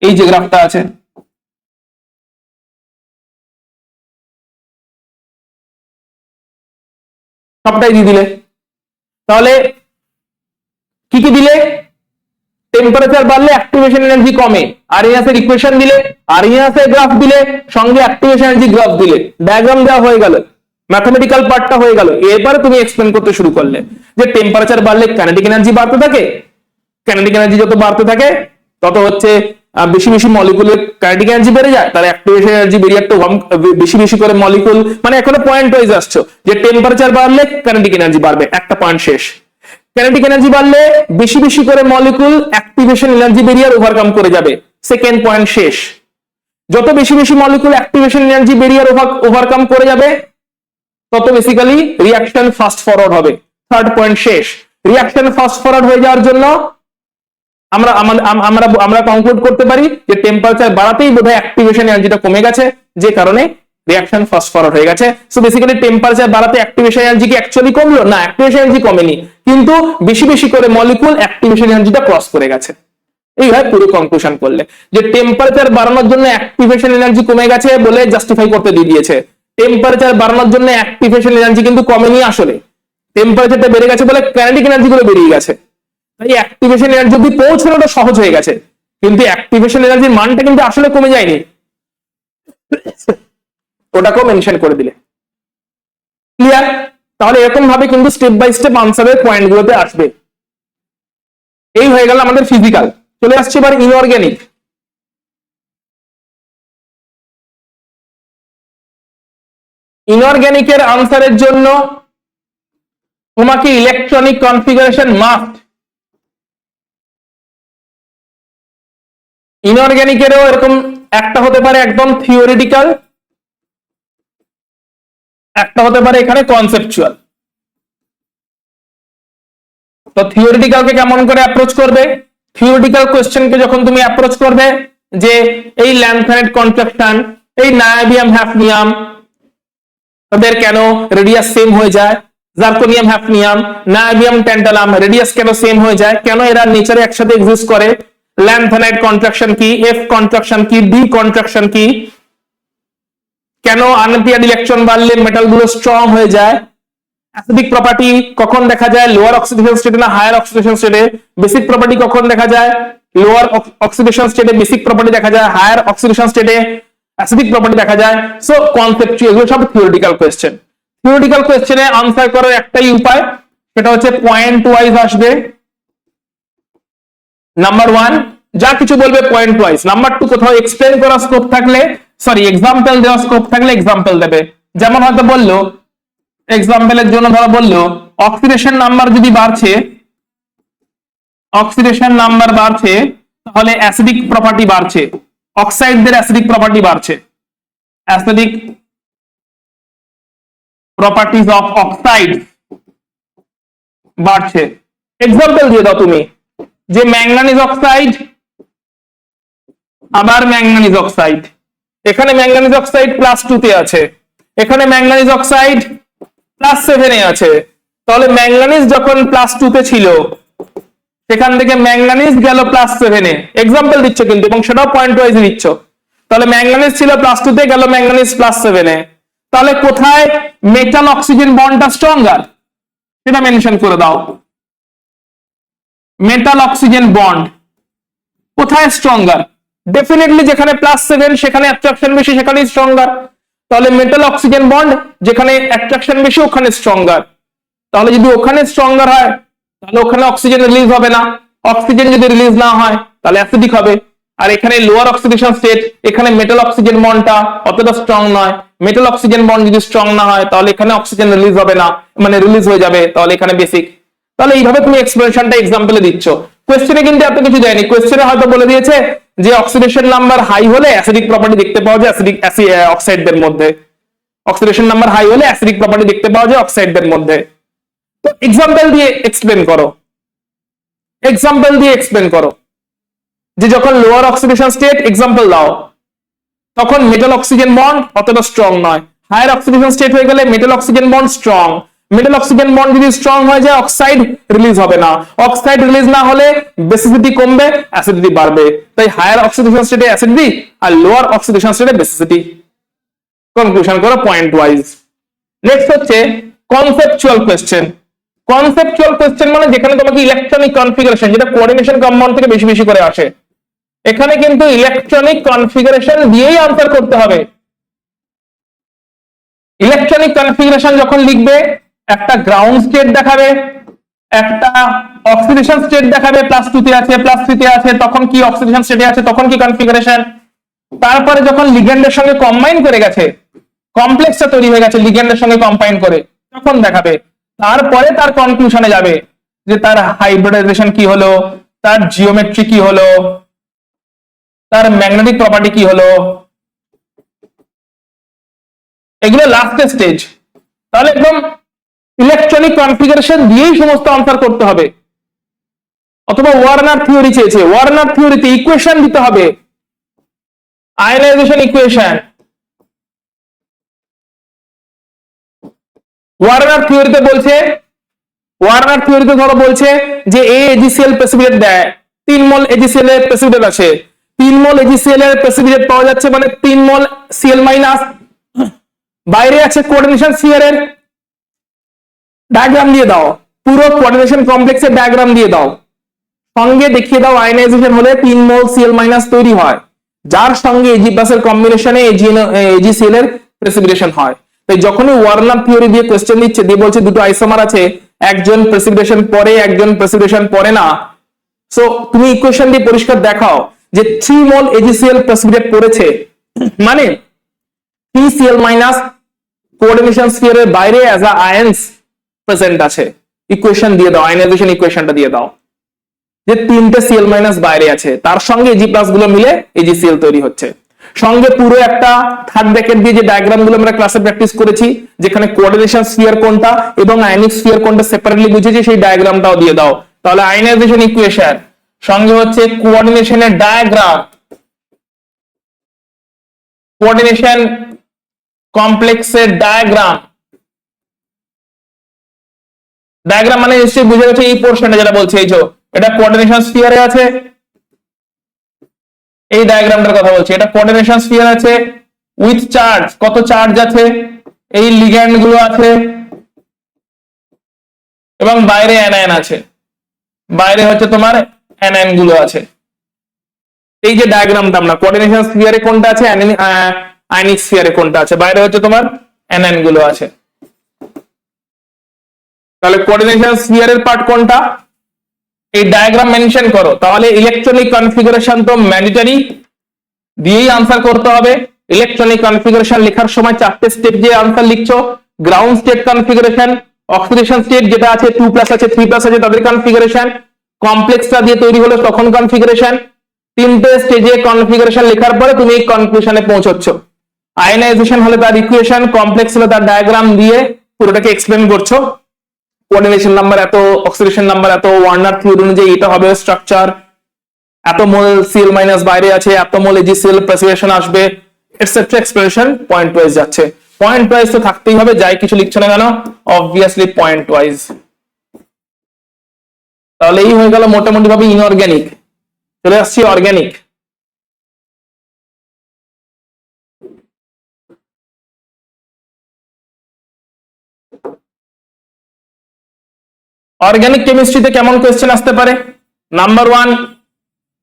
এই যে গ্রাফটা আছে, সবটাই দিয়ে দিলে। তাহলে কি কি দিলে? টেম্পারেচার বাড়লে অ্যাক্টিভেশন এনার্জি কমে, আরএনএস এর ইকুয়েশন দিলে, আরএনএস এর গ্রাফ দিলে, সঙ্গে অ্যাক্টিভেশন এনার্জি গ্রাফ দিলে, ডায়াগ্রাম দেওয়া হয়ে গেল, ম্যাথমেটিক্যাল পার্টটা হয়ে গেল। এরপরে তুমি এক্সপ্লেন করতে শুরু করলে যে টেম্পারেচার বাড়লে কাইনেটিক এনার্জি বাড়তে থাকে, কাইনেটিক এনার্জি যত বাড়তে থাকে তত হচ্ছে বেশি বেশি মলিকুলের কাইনেটিক এনার্জি বেড়ে যায়, তার অ্যাক্টিভেশন এনার্জি বেরিয়ে একটা বেশি বেশি করে মলিকুল, মানে এখনো পয়েন্ট ওয়াইজ আসছো যে টেম্পারেচার বাড়লে কাইনেটিক এনার্জি বাড়বে, একটা পয়েন্ট শেষ। কাইনেটিক এনার্জি বাড়লে বেশি বেশি করে মলিকুল অ্যাক্টিভেশন এনার্জি বেরিয়ে ওভারকাম করে যাবে, সেকেন্ড পয়েন্ট শেষ। যত বেশি বেশি মলিকুল অ্যাক্টিভেশন এনার্জি বেরিয়ে ওভারকাম করে যাবে তত বেসিক্যালি রিঅ্যাকশন ফাস্ট ফরওয়ার্ড হবে, থার্ড পয়েন্ট শেষ। রিঅ্যাকশন ফাস্ট ফরওয়ার্ড হয়ে যাওয়ার জন্য আমরা কনক্লুড করতে পারি যে টেম্পারেচার বাড়াতেই বোধহয় অ্যাক্টিভেশন এনার্জিটা কমে গেছে, যে কারণে রিঅ্যাকশন ফাস্ট ফরওয়ার্ড হয়ে গেছে। সো বেসিক্যালি টেম্পারেচার বাড়াতে অ্যাক্টিভেশন এনার্জি কি অ্যাকচুয়ালি কমলো? না, অ্যাক্টিভেশন এনার্জি কমেনি, কিন্তু বেশি বেশি করে মলিকুল অ্যাক্টিভেশন এনার্জিটা ক্রস করে গেছে। এইভাবে পুরো কনক্লুশন করলে যে টেম্পারেচার বাড়ানোর জন্য অ্যাক্টিভেশন এনার্জি কমে গেছে বলে জাস্টিফাই করতে দিয়ে দিয়েছে। টেম্পারেচার বাড়ানোর জন্য অ্যাক্টিভেশন এনার্জি কিন্তু কমেনি, আসলে টেম্পারেচারটা বেড়ে গেছে বলে কাইনেটিক এনার্জি গুলো বেরিয়ে গেছে। তাই অ্যাক্টিভেশন এনার্জি অব্দি পৌঁছানোটা সহজ হয়ে গেছে, কিন্তু অ্যাক্টিভেশন এনার্জির মানটা কিন্তু আসলে কমে যায়নি, ওটাকেও মেনশন করে দিলে। ক্লিয়ার? তাহলে এরকম ভাবে কিন্তু স্টেপ বাই স্টেপ আনসারের পয়েন্ট গুলোতে আসবে। এই হয়ে গেল আমাদের ফিজিক্যাল। চলে আসছে এবার ইনঅর্গানিক। ইনঅর্গানিকের আনসারের জন্য তোমাকে ইলেকট্রনিক কনফিগারেশন মাস্ট। ইনঅর্গানিকেরও এরকম একটা হতে পারে একদম থিওরিটিক্যাল, একটা হতে পারে এখানে কনসেপচুয়াল। তো থিওরিটিক্যালকে কেমন করে অ্যাপ্রোচ করবে? থিওরিটিক্যাল কোশ্চেনকে যখন তুমি অ্যাপ্রোচ করবে যে এই ল্যান্থনেট কন্ট্রাকশন, এই নায়াবিয়াম হ্যাফনিয়াম তাদের কেন রেডিয়াস সেম হয়ে যায়, জার্কোনিয়াম হ্যাফনিয়াম, নায়াবিয়াম ট্যান্টালাম রেডিয়াস কেন সেম হয়ে যায়, কেন এরা নেচারে একসাথে এক্সিস্ট করে, ল্যান্থনাইট কন্ট্রাকশন কি, এফ কন্ট্রাকশন কি, ডি কন্ট্রাকশন কি, কেন আনপিয়ার্ড ইলেকট্রন বাড়লে মেটাল গুলো স্ট্রং হয়ে যায়, অ্যাসিডিক প্রপার্টি কখন দেখা যায় লোয়ার অক্সিডেশন স্টেটে না হায়ার অক্সিডেশন স্টেটে, বেসিক প্রপার্টি কখন দেখা যায় লোয়ার অক্সিডেশন স্টেটে, বেসিক প্রপার্টি দেখা যায় হায়ার অক্সিডেশন স্টেটে, অ্যাসিডিক প্রপার্টি দেখা যায়। সো কনসেপ্চুয়াল, এগুলো সব থিওরিটিক্যাল কোশ্চেন। থিওরিটিক্যাল কোশ্চেনে আনসার করার একটাই উপায়, সেটা হচ্ছে পয়েন্ট ওয়াইজ আসবে। নাম্বার ওয়ান যা কিছু বলবে পয়েন্ট ওয়াইজ। নাম্বার টু কোথাও এক্সপ্লেন করার স্কোপ থাকলে, সরি এক্সাম্পল দেওয়ার স্কোপ থাকলে এক্সাম্পল দেবে। যেমন হয়তো বললো, এক্সাম্পলের জন্য ধরো বললো অক্সিডেশন নাম্বার যদি বাড়ছে, অক্সিডেশন নাম্বার বাড়ছে তাহলে অ্যাসিডিক প্রপার্টি বাড়ছে, অক্সাইডদের অ্যাসিডিক প্রপার্টি বাড়ছে, অ্যাসিডিক প্রপার্টিজ অফ অক্সাইড বাড়ছে। এক্সাম্পল দিয়ে দাও তুমি যে ম্যাঙ্গানিজ অক্সাইড, আবার ম্যাঙ্গানিজ অক্সাইড, এখানে ম্যাঙ্গানিজ অক্সাইড +2 তে আছে, এখানে ম্যাঙ্গানিজ অক্সাইড +7 এ আছে। তাহলে ম্যাঙ্গানিজ যখন +2 তে ছিল সেখান থেকে ম্যাঙ্গানিজ গেল +7 এ, এক্সাম্পল দিচ্ছ কিন্তু, এবং সেটাও পয়েন্ট ওয়াইজ দিচ্ছ। তাহলে ম্যাঙ্গানিজ ছিল +2 তে, গেল ম্যাঙ্গানিজ +7 এ। তাহলে কোথায় মেটাল অক্সিজেন বন্ডটা স্ট্রঙ্গার সেটা মেনশন করে দাও। মেটাল অক্সিজেন বন্ড কোথায় স্ট্রঙ্গার? ডেফিনেটলি যেখানে +7 সেখানে অ্যাট্রাকশন বেশি, সেখানেই স্ট্রঙ্গার। তাহলে মেটাল অক্সিজেন বন্ড যেখানে অ্যাট্রাকশন বেশি ওখানে স্ট্রঙ্গার। তাহলে যদি ওখানে স্ট্রঙ্গার হয় তাহলে ওখানে অক্সিজেন রিলিজ হবে না, অক্সিজেন যদি রিলিজ না হয় তাহলে অ্যাসিডিক হবে। আর এখানে লোয়ার অক্সিডেশন স্টেট, এখানে মেটাল অক্সিজেন বন্ডটা অতটা স্ট্রং নয়, মেটাল অক্সিজেন বন্ড যদি স্ট্রং না হয় তাহলে এখানে অক্সিজেন রিলিজ হবে না, মানে রিলিজ হয়ে যাবে, তাহলে এখানে বেসিক। তাহলে এইভাবে তুমি এক্সপ্লেনেশনটা এক্সাম্পলে দিচ্ছ। কোশ্চেনে কিন্তু এত কিছু দেয়নি, কোশ্চেনে হয়তো বলে দিয়েছে যে অক্সিডেশন নাম্বার হাই হলে অ্যাসিডিক প্রপার্টি দেখতে পাওয়া যায় অক্সাইডদের মধ্যে, অক্সিডেশন নাম্বার হাই হলে অ্যাসিডিক প্রপার্টি দেখতে পাওয়া যায় অক্সাইডদের মধ্যে। তো এক্সাম্পল দিয়ে এক্সপ্লেন করো, এক্সাম্পল দিয়ে এক্সপ্লেন করো যে যখন লোয়ার অক্সিডেশন স্টেট এক্সাম্পল দাও তখন মেটাল অক্সিজেন বন্ড অতটা স্ট্রং নয়, হায়ার অক্সিডেশন স্টেট হয়ে গেলে metal oxygen bond strong, metal oxygen bond যদি স্ট্রং হয়ে যায় অক্সাইড রিলিজ হবে না, অক্সাইড রিলিজ না হলে বেসিসিটি কমবে, অ্যাসিডিটি বাড়বে। তাই হায়ার অক্সিডেশন স্টেটে অ্যাসিডিটি আর লোয়ার অক্সিডেশন স্টেটে বেসিসিটি। কনক্লুশন করো পয়েন্ট ওয়াইজ। নেক্সট হচ্ছে কনসেপচুয়াল কোয়েশ্চেন। কনসেপচুয়াল কোয়েশ্চেন মানে যেখানে তোমাকে ইলেকট্রনিক কনফিগারেশন, যেটা কোঅর্ডিনেশন কম্পাউন্ড থেকে বেশি বেশি করে আসে, এখানে কিন্তু ইলেকট্রনিক কনফিগারেশন দিয়েই আনসার করতে হবে। ইলেকট্রনিক কনফিগারেশন যখন লিখবে, একটা গ্রাউন্ড স্টেট দেখাবে, একটা অক্সিডেশন স্টেট দেখাবে, +2 তে আছে, +3 তে আছে, তখন কি অক্সিডেশন স্টেটে আছে, তখন কি কনফিগারেশন। তারপরে যখন লিগ্যান্ডের সঙ্গে কম্বাইন করে গেছে, কমপ্লেক্সটা তৈরি হয়ে গেছে লিগ্যান্ডের সঙ্গে কম্বাইন করে, তখন দেখাবে। তারপরে তার কনক্লুশনে যাবে যে তার হাইব্রিডাইজেশন কি হলো, তার জিওমেট্রি কি হলো, তার ম্যাগনেটিক প্রপার্টি কি হলো, এগুলো লাস্টের স্টেজ। তাহলে একদম ইলেকট্রনিক কনফিগারেশন দিয়েই সমস্ত আনসার করতে হবে। অথবা ওয়ার্নার থিওরি চেয়েছে, ওয়ার্নার থিওরিতে ইকুয়েশন দিতে হবে, আয়নাইজেশন ইকুয়েশন। ওয়ার্নার থিওরিতে বলছে, ওয়ার্নার থিওরিতে ধরো বলছে যে AgCl প্রেসিপিটেট দেয়, 3 মোল AgCl এর প্রেসিপিটেট আছে, 3 মোল AgCl এর প্রেসিপিটেট পাওয়া যাচ্ছে, মানে 3 মোল Cl মাইনাস, বাইরে আছে কোঅর্ডিনেশন স্ফিয়ার এর ডায়াগ্রাম দিয়ে দাও, পুরো কোঅর্ডিনেশন কমপ্লেক্সের ডায়াগ্রাম দিয়ে দাও, সঙ্গে দেখিয়ে দাও আয়নাইজেশন হলে 3 মোল Cl মাইনাস তৈরি হয়, যার সঙ্গে Ag+ এর কম্বিনেশনে AgCl এর প্রেসিপিটেশন হয়। তাই যখনই ওয়ার্নার থিওরি দিয়ে কোশ্চেন দিচ্ছে, দিয়ে বলছে দুটো আইসোমার আছে, একজন প্রেসিপিটেশন পরে, একজন প্রেসিপিটেশন পরে না, সো তুমি ইকুয়েশন দিয়ে পরিষ্কার দেখাও যে 3 মোল AgCl প্রেসিপিটেট করেছে, মানে 3 Cl- কোঅর্ডিনেশন স্ফিয়ারের বাইরে অ্যাজ আ আয়ন্স প্রেজেন্ট আছে। ইকুয়েশন দিয়ে দাও, আয়নাইজেশন ইকুয়েশনটা দিয়ে দাও যে 3টে Cl- বাইরে আছে, তার সঙ্গে Ag+ গুলো মিলে AgCl তৈরি হচ্ছে। সঙ্গে পুরো একটা থার্ড ব্র্যাকেট দিয়ে যে ডায়াগ্রাম গুলো আমরা ক্লাসে প্র্যাকটিস করেছি, যেখানে কোঅর্ডিনেশন স্ফিয়ার কোনটা এবং আয়নিক স্ফিয়ার কোনটা সেপারেটলি বুঝেছি, সেই ডায়াগ্রামটাও দিয়ে দাও। তাহলে আয়নাইজেশন ইকুয়েশন সঙ্গে হচ্ছে কোঅর্ডিনেশনের ডায়াগ্রাম, কোঅর্ডিনেশন কমপ্লেক্সের ডায়াগ্রাম। ডায়াগ্রাম মানে নিশ্চয়ই বুঝে গেছে এই পোর্শনটা যেটা বলছে, এই যে এটা কোঅর্ডিনেশন স্ফিয়ারে আছে, এই ডায়াগ্রামটার কথা বলছি, এটা কোঅর্ডিনেশন স্ফিয়ার আছে উইথ চার্জ, কত চার্জ আছে, এই লিগ্যান্ড গুলো আছে এবং বাইরে অ্যানায়ন আছে, বাইরে হচ্ছে তোমার অ্যানায়ন গুলো আছে। এই যে ডায়াগ্রামটা আমরা, কোঅর্ডিনেশন স্ফিয়ারে কোনটা আছে, আয়নিক স্ফিয়ারে কোনটা আছে, বাইরে হচ্ছে তোমার অ্যানায়ন গুলো আছে। তাহলে কোঅর্ডিনেশন স্ফিয়ারের পার্ট কোনটা, এই ডায়াগ্রাম মেনশন করো। তাহলে ইলেকট্রনিক কনফিগারেশন তো ম্যান্ডেটরি, দিয়েই আনসার করতে হবে। ইলেকট্রনিক কনফিগারেশন লেখার সময় 4টে স্টেপ দিয়ে আনসার লিখছো, ground state configuration, oxidation state যেটা আছে 2+ আছে 3+ আছে তাদের কনফিগারেশন, কমপ্লেক্সটা দিয়ে তৈরি হলো তখন কনফিগারেশন। 3টে স্টেজে কনফিগারেশন লেখার পরে তুমি এই কনক্লুশনে পৌঁছচ্ছ। আয়নাইজেশন হলে তার ইকুয়েশন, কমপ্লেক্স হলে তার ডায়াগ্রাম দিয়ে পুরোটাকে এক্সপ্লেন করছো। কোঅর্ডিনেশন নাম্বার এত, অক্সিডেশন নাম্বার এত, ওয়ার্নার থিওরি অনুযায়ী এটা হবে স্ট্রাকচার, এত মোল Cl- বাইরে আছে, এত মোল AgCl প্রেসিপিটেশন আসবে, এটসেট্রা। এক্সপ্লেনেশন পয়েন্ট ওয়াইজ যাচ্ছে, পয়েন্ট ওয়াইজ তো থাকতেই হবে, যাই কিছু লিখছো না কেন অবভিয়াসলি পয়েন্ট ওয়াইজ। তাহলে এই হয়ে গেল মোটামুটি ভাবে ইনঅর্গানিক। চলে আসছি অর্গানিক। অর্গানিক কেমিস্ট্রিতে কেমন কোয়েশ্চেন আসতে পারে? নাম্বার 1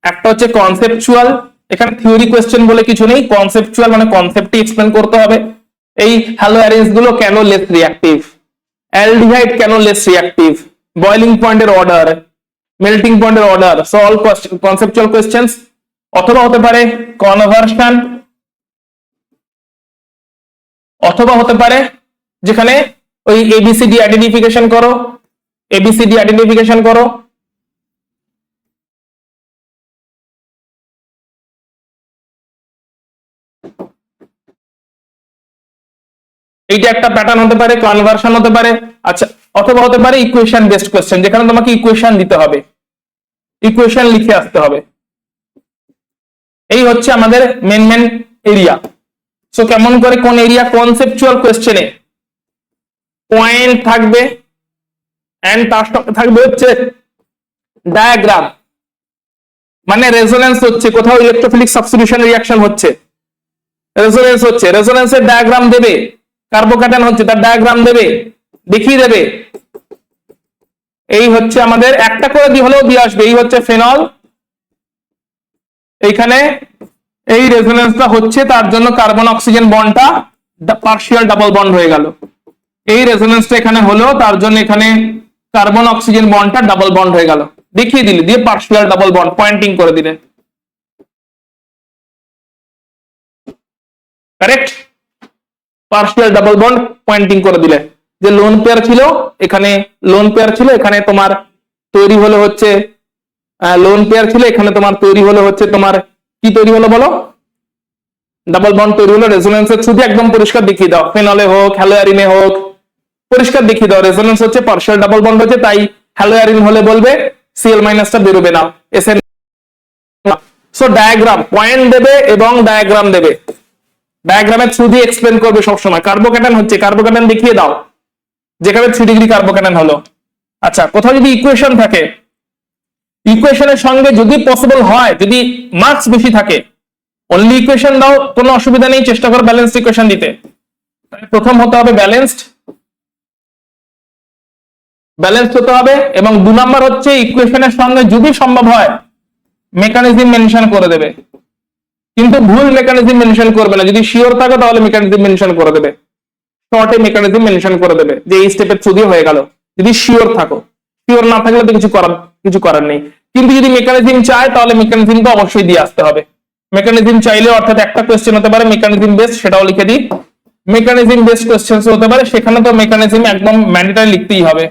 একটা হচ্ছে কনসেপচুয়াল, এখানে থিওরি কোয়েশ্চেন বলে কিছু নেই, কনসেপচুয়াল মানে কনসেপ্টই এক্সপ্লেন করতে হবে। এই হ্যালো অ্যারেঞ্জ গুলো কেন লেস রিঅ্যাক্টিভ, অ্যালডিহাইড কেন লেস রিঅ্যাক্টিভ, বয়লিং পয়েন্টের অর্ডার, মেল্টিং পয়েন্টের order, so all conceptual questions. অথবা হতে পারে কনভার্সন, অথবা হতে পারে যেখানে ওই এবিসিডি আইডেন্টিফিকেশন করো, এবিসিডি আইডেন্টিফিকেশন করো। এইটা একটা প্যাটার্ন হতে পারে, কনভার্সন হতে পারে। আচ্ছা, অথবা হতে পারে ইকুয়েশন বেসড কোয়েশ্চেন, যেখানে তোমাকে ইকুয়েশন দিতে হবে, ইকুয়েশন লিখে আসতে হবে। এই হচ্ছে আমাদের মেন মেন এরিয়া। সো কেমন করে কোন এরিয়া? কনসেপচুয়াল কোয়েশ্চেনে পয়েন্ট থাকবে এন্ড তার সঙ্গে থাকবে হচ্ছে ডায়াগ্রাম, মানে রেজোনেন্স হচ্ছে, কোথাও ইলেকট্রোফিলিক সাবস্টিটিউশন রিঅ্যাকশন হচ্ছে, রেজোনেন্স হচ্ছে, রেজোনেন্সের ডায়াগ্রাম দেবে, কার্বোক্যাটায়ন হচ্ছে তার ডায়াগ্রাম দেবে, দেখিয়ে দেবে। এই হচ্ছে আমাদের একটা করে হলেও দিয়ে আসবে, এই হচ্ছে ফেনল, এইখানে এই রেজোনেন্সটা হচ্ছে, তার জন্য কার্বন অক্সিজেন বন্ডটা পার্শিয়াল ডাবল বন্ড হয়ে গেল। এই রেজোনেন্সটা এখানে হলো, তার জন্য এখানে কার্বন অক্সিজেন বন্ডটা ডাবল বন্ড হয়ে গেল, দেখিয়ে দিলে, দিয়ে পার্শিয়াল ডাবল বন্ড পয়েন্টিং করে দিলে, correct, partial double bond pointing করে দিলে। যে লোন পেয়ার ছিল এখানে, লোন পেয়ার ছিল এখানে তোমার তৈরি হলো হচ্ছে লোন পেয়ার ছিল এখানে তোমার তৈরি হলো হচ্ছে তোমার কি তৈরি হলো বলো, ডাবল বন্ড তৈরি হলো রেজোনেন্সের থ্রু দিয়ে। একদম পরিষ্কার দেখিয়ে দাও, ফেনলে হোক হ্যালোয়ারিনে হোক পরিষ্কার দেখিয়ে দাও, রেজোনেন্স হচ্ছে পার্শিয়াল ডাবল বন্ড হচ্ছে, তাই হ্যালোয়ারিন হলে বলবে সিএল মাইনাসটা বেরোবে না, এসএন। সো ডায়াগ্রাম পয়েন্ট দেবে এবং ডায়াগ্রাম দেবে, ডায়াগ্রামের থ্রু দিয়ে এক্সপ্লেন করবে সবসময়। কার্বোক্যাটায়ন হচ্ছে, কার্বোক্যাটায়ন দেখিয়ে দাও, যেখানে 3 ডিগ্রি কার্বোক্যাটায়ন হলো। আচ্ছা, কোথাও যদি ইকুয়েশন থাকে, ইকুয়েশনের সঙ্গে যদি পসিবল হয়, যদি মার্কস বেশি থাকে, অনলি ইকুয়েশন দাও, কোনো অসুবিধা নেই, চেষ্টা করো ব্যালেন্সড ইকুয়েশন দিতে। প্রথম হতে হবে ব্যালেন্সড, ব্যালেন্সড হতে হবে, এবং 2 নাম্বার হচ্ছে ইকুয়েশনের সঙ্গে যদি সম্ভব হয় মেকানিজম মেনশন করে দেবে, কিন্তু ভুল মেকানিজম মেনশন করবে না। যদি শিওর থাকো তাহলে মেকানিজম মেনশন করে দেবে, শর্টে মেকানিজম মেনশন করে দেবে যে এই স্টেপের থ্রু দিয়ে হয়ে গেল, যদি শিওর থাকো। শিওর না থাকলে তো কিছু করার নেই। কিন্তু যদি মেকানিজম চায় তাহলে মেকানিজমটা অবশ্যই দিয়ে আসতে হবে। মেকানিজম চাইলে অর্থাৎ একটা কোয়েশ্চেন হতে পারে মেকানিজম বেস, সেটাও লিখে দিই, মেকানিজম বেস কোয়েশ্চেন হতে পারে, সেখানে তো মেকানিজম একদম ম্যান্ডেটরি লিখতেই হবে।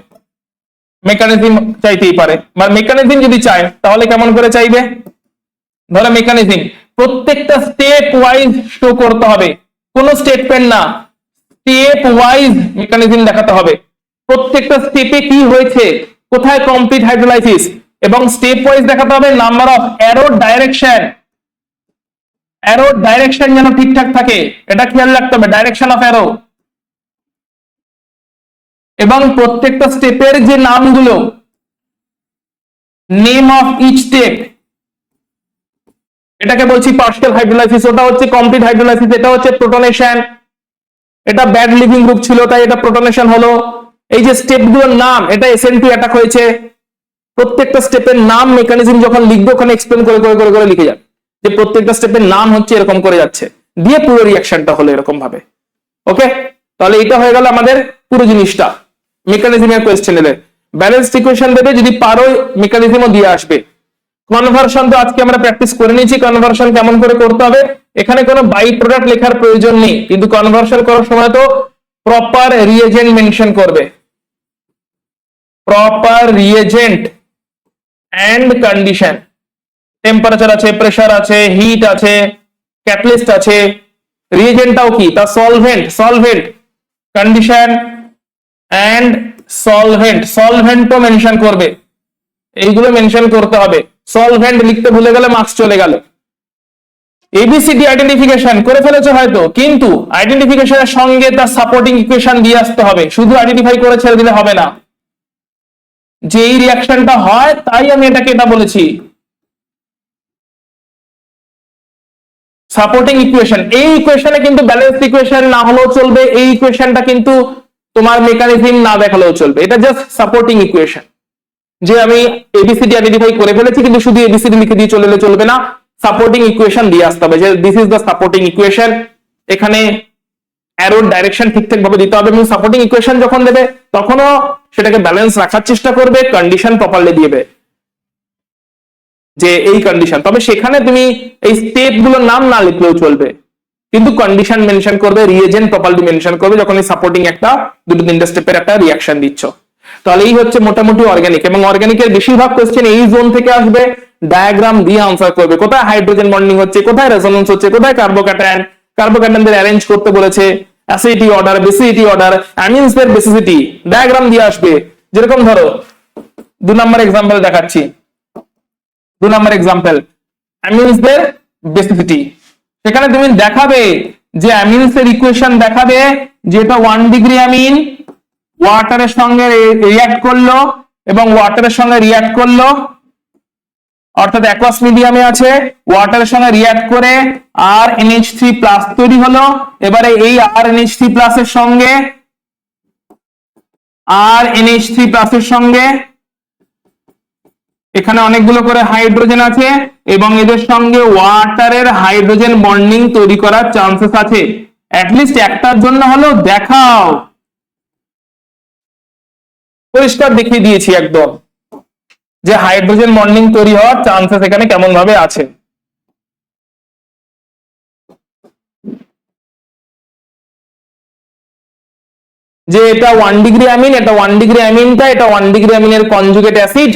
মেকানিজম চাইতেই পারে, বা মেকানিজম যদি চায় তাহলে কেমন করে চাইবে, ধরো মেকানিজম প্রত্যেকটা স্টেপ ওয়াইজ শো করতে হবে, কোন স্টেটমেন্ট না, স্টেপ ওয়াইজ মেকানিজম দেখাতে হবে, প্রত্যেকটা স্টেপে কি হয়েছে, কোথায় কমপ্লিট হাইড্রোলাইসিস, এবং স্টেপ ওয়াইজ দেখাতে হবে number of arrow direction, arrow direction যেন ঠিকঠাক থাকে এটা খেয়াল রাখতে হবে, ডাইরেকশন অফ অ্যারো, এবং প্রত্যেকটা স্টেপের যে নামগুলো, নেম অফ ইচ স্টেপ, এটাকে বলছি পার্শিয়াল হাইড্রোলাইসিস, ওটা হচ্ছে কমপ্লিট হাইড্রোলাইসিস, এটা হচ্ছে প্রোটনেশন, এটা ব্যাড লিভিং গ্রুপ ছিল তাই এটা প্রোটনেশন হলো। এই যে স্টেপগুলোর নাম, এটা SN2 অ্যাটাক হয়েছে, প্রত্যেকটা স্টেপের নাম মেকানিজম যখন লিখবে ওখানে এক্সপ্লেন করে করে করে করে লিখে যাবে যে প্রত্যেকটা স্টেপের নাম হচ্ছে এরকম করে যাচ্ছে, দিয়ে পুরো রিঅ্যাকশনটা হলো এরকম ভাবে। ওকে, তাহলে এটা হয়ে গেল আমাদের পুরো জিনিসটা মেকানিজমের কোয়েশ্চেন এলে। ব্যালেন্সড ইকুয়েশন দেবে, যদি পারো মেকানিজমও দিয়ে আসবে। কনভার্সন তো আজকে আমরা প্র্যাকটিস করে নিয়েছি, কনভার্সন কেমন করে করতে হবে, এখানে কোনো বাই প্রোডাক্ট লেখার প্রয়োজন নেই, কিন্তু কনভার্সন করার সময় তো প্রপার রিএজেন্ট মেনশন করবে, proper reagent and condition, temperature আছে, প্রেসার আছে, হিট আছে, ক্যাটালিস্ট আছে, রিএজেন্টটাও কি তার solvent, solvent condition and solvent, সলভেন্টও মেনশন করবে, এইগুলো মেনশন করতে হবে। সলভেন্ট লিখতে ভুলে গেলে মার্কস চলে গেল। এবিসিডি আইডেন্টিফিকেশন করে ফেলেছে হয়তো, কিন্তু আইডেন্টিফিকেশনের সঙ্গে তার সাপোর্টিং ইকুয়েশন দিয়ে আসতে হবে, শুধু আইডেন্টিফাই করে ছেড়ে দিলে হবে না। যে এই রিঅ্যাকশনটা হয় তাই আমি এটাকে এটা বলেছি সাপোর্টিং ইকুয়েশন। এই ইকুয়েশনে কিন্তু ব্যালেন্সড ইকুয়েশন না হলেও চলবে, এই ইকুয়েশনটা কিন্তু তোমার মেকানিজম না দেখালেও চলবে, এটা জাস্ট সাপোর্টিং ইকুয়েশন। যে আমি এবিসিডি আইডেন্টিফাই করে ফেলেছি কিন্তু শুধু এবিসিডি লিখে দিয়ে চলে চলবে না, সাপোর্টিং ইকুয়েশন দিয়ে আসতে হবে, যে this is the supporting equation. এখানে অ্যারোর ডাইরেকশন ঠিকঠাক ভাবে দিতে হবে, এবং সাপোর্টিং ইকুয়েশন যখন দেবে তখনও সেটাকে ব্যালেন্স রাখার চেষ্টা করবে, কন্ডিশন প্রপারলি দিবে যে এই কন্ডিশন। তবে সেখানে তুমি এই স্টেপ গুলোর নাম না লিখলেও চলবে, কিন্তু কন্ডিশন মেনশন করবে, রিএজেন্ট প্রপারলি মেনশন করবে যখন এই সাপোর্টিং একটা দুটো তিনটা স্টেপের একটা রিঅ্যাকশন দিচ্ছ। তাহলে এই হচ্ছে মোটামুটি অর্গানিক, এবং অর্গানিকের বেশিরভাগ কোশ্চেন এই জোন থেকে আসবে, ডায়াগ্রাম দিয়ে আনসার করবে, কোথায় হাইড্রোজেন বন্ডিং হচ্ছে, কোথায় রেজোনেন্স হচ্ছে, কোথায় কার্বোক্যাটায়ন, কার্বোক্যাটায়নদের অ্যারেঞ্জ করতে বলেছে, অ্যাসিডিটি অর্ডার, বেসিসিটি অর্ডার, অ্যামিনসের বেসিসিটি, ডায়াগ্রাম দিয়ে আসবে। যেরকম ধরো 2 নম্বর এক্সাম্পল দেখাচ্ছি, 2 নম্বর এক্সাম্পল অ্যামিনসের বেসিসিটি, সেখানে তুমি দেখাবে যে অ্যামিনসের ইকুয়েশন দেখাবে যেটা 1 ডিগ্রি অ্যামিন ওয়াটারের সঙ্গে রিঅ্যাক্ট করলো এবং ওয়াটারের সঙ্গে রিঅ্যাক্ট করলো, অর্থাৎ অ্যাকুয়াস মিডিয়ামে আছে, ওয়াটারের সঙ্গে রিঅ্যাক্ট করে RNH3+ তৈরি হলো। এবারে এই RNH3+ এর সঙ্গে আর NH3+ এর সঙ্গে এখানে অনেকগুলো করে হাইড্রোজেন আছে এবং এদের সঙ্গে ওয়াটারের হাইড্রোজেন বন্ডিং তৈরি করার চান্সেস আছে। অ্যাটলিস্ট একটার জন্য হলেও দেখাও। পরিষ্কার দেখিয়ে দিয়েছি একদম যে হাইড্রোজেন বন্ডিং তৈরি হওয়ার চান্সেস এখানে কেমন ভাবে আছে। যে এটা 1 ডিগ্রি অ্যামিন, এটা 1 ডিগ্রি অ্যামিনটা, এটা 1 ডিগ্রি অ্যামিনের কনজুগেট অ্যাসিড,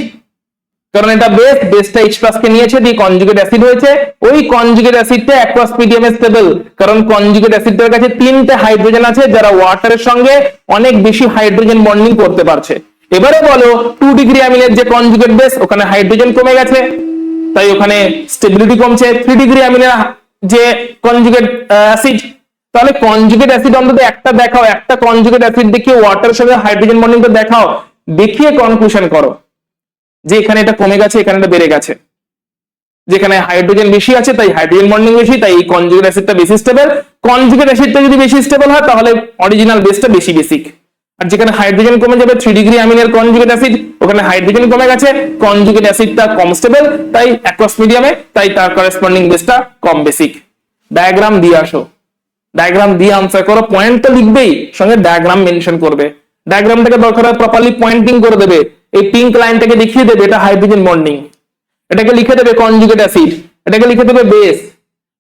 কারণ এটা বেসটা H+ কে নিয়েছে দিয়ে কনজুগেট অ্যাসিড হয়েছে। ওই কনজুগেট অ্যাসিডটা অ্যাক্রস মিডিয়ামে স্টেবল, কারণ কনজুগেট অ্যাসিডটার কাছে 3টে হাইড্রোজেন আছে যারা ওয়াটারের সঙ্গে অনেক বেশি হাইড্রোজেন বন্ডিং করতে পারছে। এবারে বলো 2 ডিগ্রি অ্যামিনের যে কনজুগেট বেস, ওখানে হাইড্রোজেন কমে গেছে, তাই ওখানে স্টেবিলিটি কমছে। 3 ডিগ্রি অ্যামিনের যে কনজুগেট অ্যাসিড, তাহলে কনজুগেট অ্যাসিড অন্তত একটা দেখাও, একটা কনজুগেট অ্যাসিড দেখিয়ে ওয়াটারের সঙ্গে হাইড্রোজেন বন্ডিংটা দেখাও, দেখিয়ে কনক্লুশন করো যে এখানে এটা কমে গেছে, এখানে এটা বেড়ে গেছে। যেখানে হাইড্রোজেন বেশি আছে তাই হাইড্রোজেন বন্ডিং বেশি, তাই এই কনজুগেট অ্যাসিডটা বেশি স্টেবল। কনজুগেট অ্যাসিডটা যদি বেশি স্টেবল হয় তাহলে অরিজিনাল বেসটা বেশি বেসিক। আর যেখানে হাইড্রোজেন কমে যাবে 3 ডিগ্রি অ্যামিনের কনজুগেট অ্যাসিড, ওখানে হাইড্রোজেন কমে গেছে, কনজুগেট অ্যাসিডটা কম স্টেবল, তাই অ্যাক্রস মিডিয়ামে, তাই তার করেসপন্ডিং বেসটা কম বেসিক। ডায়াগ্রাম দিয়ে আসো, ডায়াগ্রাম দিয়ে আনসার করো। পয়েন্ট তো লিখবেই, সঙ্গে ডায়াগ্রাম মেনশন করবে। ডায়াগ্রামটাকে দরকার হয় প্রপারলি পয়েন্টিং করে দেবে, এই পিঙ্ক লাইনটাকে দেখিয়ে দেবে এটা হাইড্রোজেন বন্ডিং, এটাকে লিখে দেবে কনজুগেট অ্যাসিড, এটাকে লিখে দেবে বেস।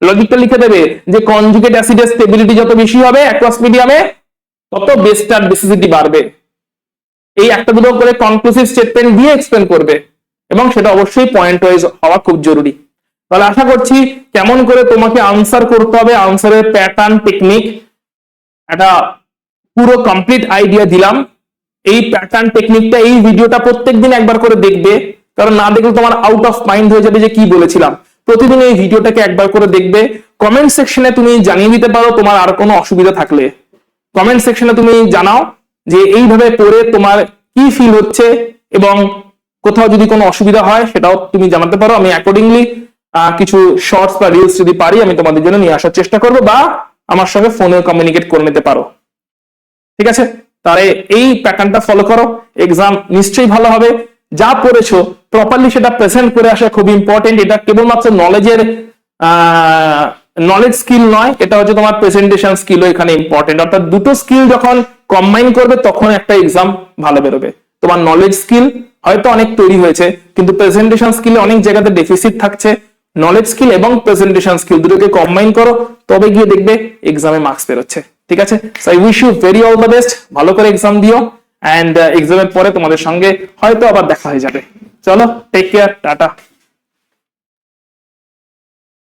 লজিকটা লিখে দেবে যে কনজুগেট অ্যাসিডের স্টেবিলিটি যত বেশি হবে অ্যাক্রস মিডিয়ামে, তত বেসটার বেসিসিটি বাড়বে। এই একটা দুটো করে কনক্লুসিভ স্টেটমেন্ট দিয়ে এক্সপ্লেন করবে, এবং সেটা অবশ্যই পয়েন্ট ওয়াইজ হওয়া খুব জরুরি। তাহলে আশা করছি কেমন করে তোমাকে আনসার করতে হবে, আনসারের প্যাটার্ন টেকনিক একটা পুরো কমপ্লিট আইডিয়া দিলাম। এই প্যাটার্ন টেকনিকটা, এই ভিডিওটা প্রত্যেকদিন একবার করে দেখবে, কারণ না দেখলে তোমার আউট অফ মাইন্ড হয়ে যাবে যে কি বলেছিলাম। প্রতিদিন এই ভিডিওটাকে একবার করে দেখবে। কমেন্ট সেকশনে তুমি জানিয়ে দিতে পারো তোমার আর কোনো অসুবিধা থাকলে। কমেন্ট সেকশনে তুমি জানাও যে এইভাবে পড়ে তোমার কি ফিল হচ্ছে, এবং কোথাও যদি কোনো অসুবিধা হয় সেটাও তুমি জানাতে পারো। আমি অ্যাকর্ডিংলি কিছু শর্টস বা রিলস যদি পারি আমি তোমাদের জন্য নিয়ে আসার চেষ্টা করবো, বা আমার সঙ্গে ফোনে কমিউনিকেট করে নিতে পারো। ঠিক আছে, তাহলে এই প্যাটার্নটা ফলো করো, এক্সাম নিশ্চয়ই ভালো হবে। যা পড়েছো প্রপারলি সেটা প্রেজেন্ট করে আসা খুব ইম্পর্টেন্ট। এটা কেবলমাত্র নলেজ স্কিল নয়, এটা হচ্ছে তোমার প্রেজেন্টেশন স্কিলও এখানে ইম্পর্টেন্ট। অর্থাৎ দুটো স্কিল যখন কম্বাইন করবে তখন একটা এক্সাম ভালো বেরোবে। তোমার নলেজ স্কিল হয়তো অনেক তৈরি হয়েছে, কিন্তু প্রেজেন্টেশন স্কিলে অনেক জায়গাতে ডেফিসিট থাকছে। নলেজ স্কিল এবং প্রেজেন্টেশন স্কিল দুটোকে কম্বাইন করো, তবে গিয়ে দেখবে এক্সামে মার্কস বেরোচ্ছে। ঠিক আছে, so I wish you very all the best. ভালো করে এক্সাম দিও, এন্ড এক্সামের পরে তোমাদের সঙ্গে হয়তো আবার দেখা হয়ে যাবে। চলো, টেক কেয়ার, টাটা।